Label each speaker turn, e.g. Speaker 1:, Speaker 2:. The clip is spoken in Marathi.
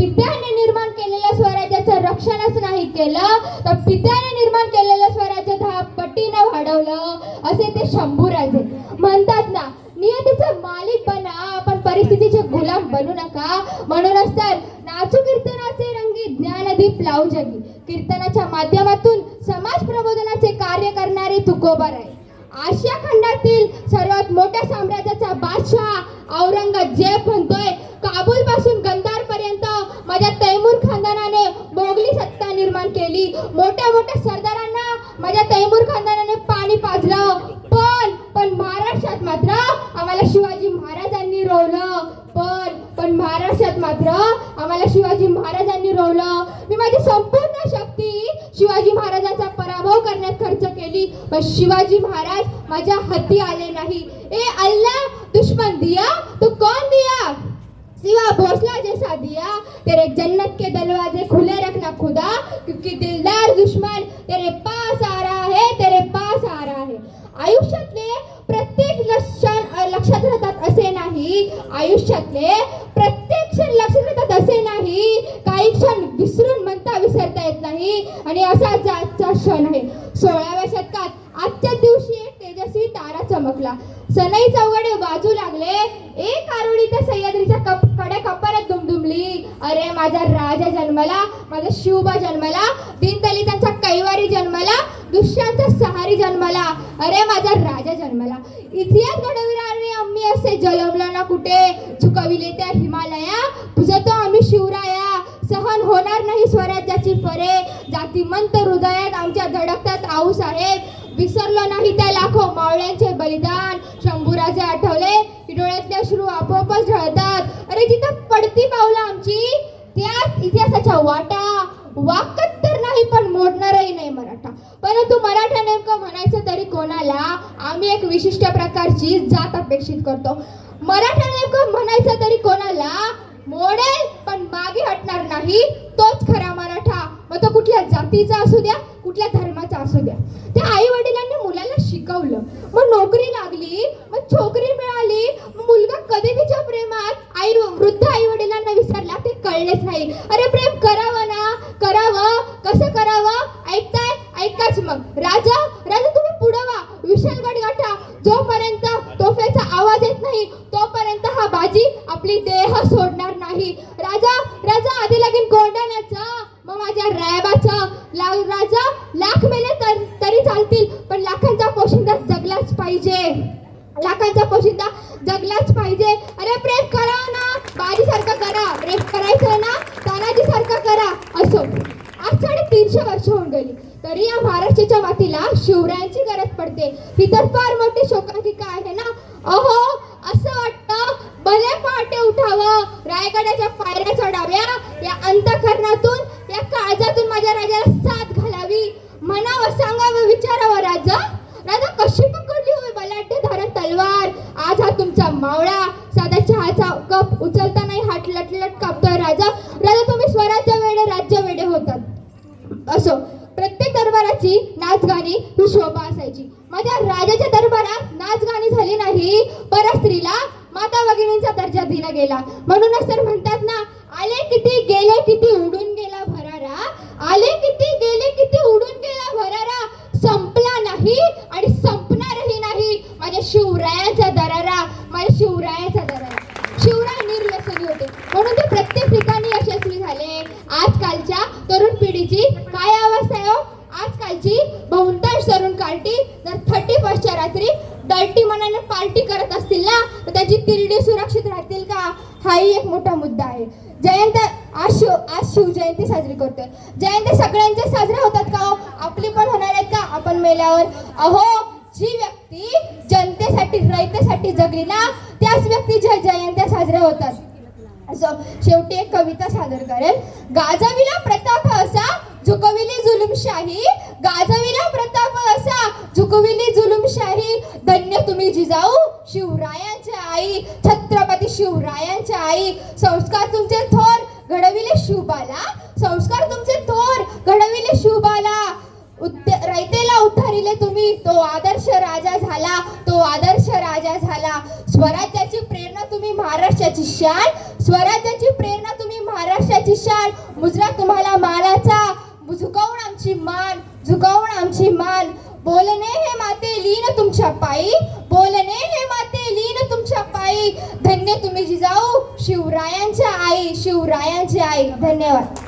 Speaker 1: पित्याने निर्माण केलेल्या स्वराज्याचं रक्षणच नाही केलं तर पित्याने निर्माण केलेलं स्वराज्य 10 पटीनं वाढवलं असे ते शंभूराजे म्हणतात ना. नियतीचे मालिक बना, आपण परिस्थितीचे गुलाम बनू नका. म्हणूनच तर नाचू कीर्तनाचे रंगी ज्ञानदीप लावू जगी. कीर्तनाच्या माध्यमातून समाज प्रबोधनाचे कार्य करणारे तुकोबार आहे. आशिया खंडातील सर्वात मोठ्या साम्राज्याचा बादशाह औरंगजेब म्हणतोय, काबूल पासून गंधार पर्यंत माझ्या तैमूर खानदानाने मोगली सत्ता निर्माण केली. मोठ्या मोठ्या सरदारांना माझ्या तैमूर खानदानाने पाणी पाजलं. पण महाराष्ट्रात मात्र आम्हाला शिवाजी महाराजांनी रोवलं. पण महाराष्ट्रात मात्र आम्हाला शिवाजी महाराजांनी रोवलं. मी माझी संपूर्ण शक्ती शिवाजी महाराजांचा पराभव करण्यात खर्च केली, पण शिवाजी महाराज माझ्या हाती आले नाही. ए अल्लाह, दुश्मन दिया तो कौन दिया? सिवा भोसला जैसा दिया. तेरे जन्नत के दरवाजे खुले रखना खुदा, क्योंकि दिलदार दुश्मन तेरे पास आ रहा है, तेरे पास आ रहा है. आयुष्यातले प्रत्येक लक्षात राहतात असे नाही. आयुष्यातले प्रत्येक क्षण लक्षात राहतात असे नाही. काही क्षण विसरून म्हणता विसरता येत नाही. आणि असा आजचा क्षण आहे. 16व्या शतकात आजच्या दिवशी एक तेजस्वी तारा चमकला. सनई चौघडे वाजू लागले. एक आरोळी त्या सह्याद्रीच्या कडे कपारात दुमदुमली. अरे माझा राजा जन्मला, माझा शिवबा जन्मला, दीनदलितांचा कैवारी जन्मला, दुष्टांचा सहारी जन्मला. अरे माझा राजा जन्मला. इतिहास घडविणारे आम्ही असे जलमलो ना कुठे, झुकविले त्या हिमालया, तुझतो आम्ही शिवराया. सहन होणार नाही स्वराज्याची फरे, जातीमंत हृदयात आमच्या धडकतात आऊसाहेब. विसरलो नाही त्या लाखो मावळ्यांचे बलिदान. शंभूराजे आठवले की डोळ्यातले अश्रू आपोआपच ढळतात. अरे जिथं पडती पावलं आमची त्यात इतिहासाच्या वाटा. वाकत तर नाही पण मोडणारही नाही मराठा. परंतु मराठा नेमकं म्हणायचं तरी कोणाला? आम्ही एक विशिष्ट प्रकारची जात अपेक्षित करतो. मराठा नेमकं म्हणायचं तरी कोणाला? मोडेल पण मागे हटणार नाही तोच खरा मराठा. मग तो कुठल्या जातीचा असू द्या, कुठल्या धर्माचा असू द्या. त्या आई वडिलांनी मुलाला शिकवलं, मग नोकरी लागली, मग छोकरी मिळाली, मग मुलगा कधी तिच्या प्रेमात वृद्ध आई वडिलांना विसरला ते कळलेच नाही. अरे प्रेम करावं ना, करावं. कसं करावं? ऐकताय? ऐकाच मग. राजा तुम्ही पुढं वा, विशालगड गाठा. जोपर्यंत तोफेचा आवाज येत नाही तोपर्यंत हा बाजी आपली देह सोडणार नाही. राजा आधी लागेल कोंडाण्याचं, मग माझ्या रायबाचं. राजा लाख मेले तरी चालतील, पण लाखांचा पोशिंदा जगलाच पाहिजे. लाखांचा पोशिंदा जगलाच पाहिजे. अरे प्रेम करा ना, बाजी सारखं करा. प्रेम करायचंय ना, तानाजी सारखं करा. असो, आज 350 वर्ष होऊन गेली तरी या महाराष्ट्राच्या मातीला शिवरायांची गरज पडते. ही तर फार मोठी शोकांतिका आहे ना. अहो, असं वाटतं भले पहाटे उठावं, रायगडाच्या पायऱ्या चढाव्या, या अंतःकरणातून, या काळजातून माझ्या राजाला साथ घालावी. म्हणावं, सांगावं, विचारावं, राजा कशी पकडली होय बलाढ्य धारण तलवार. आज हा तुमचा मावळा साधा चहाचा कप उचलता नाही हात लटलट कापतोय. राजा तुम्ही स्वराज्य वेडे राज्य वेडे होतात. असो, प्रत्येक दरबाराची नाचगाणी ही शोभा असायची. माझ्या राजाच्या दरबारात नाचगाणी झाली नाही, परस्त्रीला माता भगिनींचा दर्जा दिला गेला. म्हणूनच तर म्हणतात ना, आले किती गेले किती उडून गेला भरारा. आले किती गेले किती उडून गेला भरारा. संपला नाही आणि संपणारही नाही माझ्या शिवरायाचा दरारा. माझ्या शिवरायाचा दरारा. शिवराय निर्व्यसनी होते म्हणून ते प्रत्येक ठिकाणी यशस्वी झाले. आजकालच्या तरुण पिढीची काय अवस्था आहे हो? आजकालची बहुतांश तरुण कार्टी जर 31च्या रात्री डर्टी मनाने पार्टी करत असतील ना, तर त्याची तिरडी सुरक्षित राहतील का? हाही एक मोठा मुद्दा आहे. जयंत आज शिवजयंती साजरी करतोय. जयंती सगळ्यांचे साजरे होतात का हो? आपली पण होणार आहेत का आपण मेल्यावर? अहो, जी व्यक्ती जनतेसाठी रयतेसाठी जगली ना, त्याच व्यक्तीच्या जयंत्या साजऱ्या होतात. शेवटी एक कविता सादर करेल. गाजविला प्रताप असा झुकविली जुलुमशाही. गाजविला प्रताप असा झुकविली जुलुमशाही. धन्य तुम्ही जिजाऊ शिवरायांच्या आई, छत्रपती शिवरायांच्या आई. संस्कार तुमचे थोर घडविले शिवबाला. संस्कार तुमचे थोर घडविले शिवबाला. रयतेला उद्धारिले तुम्ही, तो आदर्श राजा झाला. तो आदर्श राजा झाला. स्वराज्याची प्रेरणा तुम्ही महाराष्ट्राची शान. स्वराज्याची प्रेरणा तुम्ही महाराष्ट्राची शान, मुजरा तुम्हाला मानाचा, झुकावून आमची मान. बोलणे हे माते लीन तुमच्या पायी, बोलणे हे माते लीन तुमच्या पायी. धन्य तुम्ही जिजाऊ, शिवरायांच्या आई, शिवरायांची आई. धन्यवाद.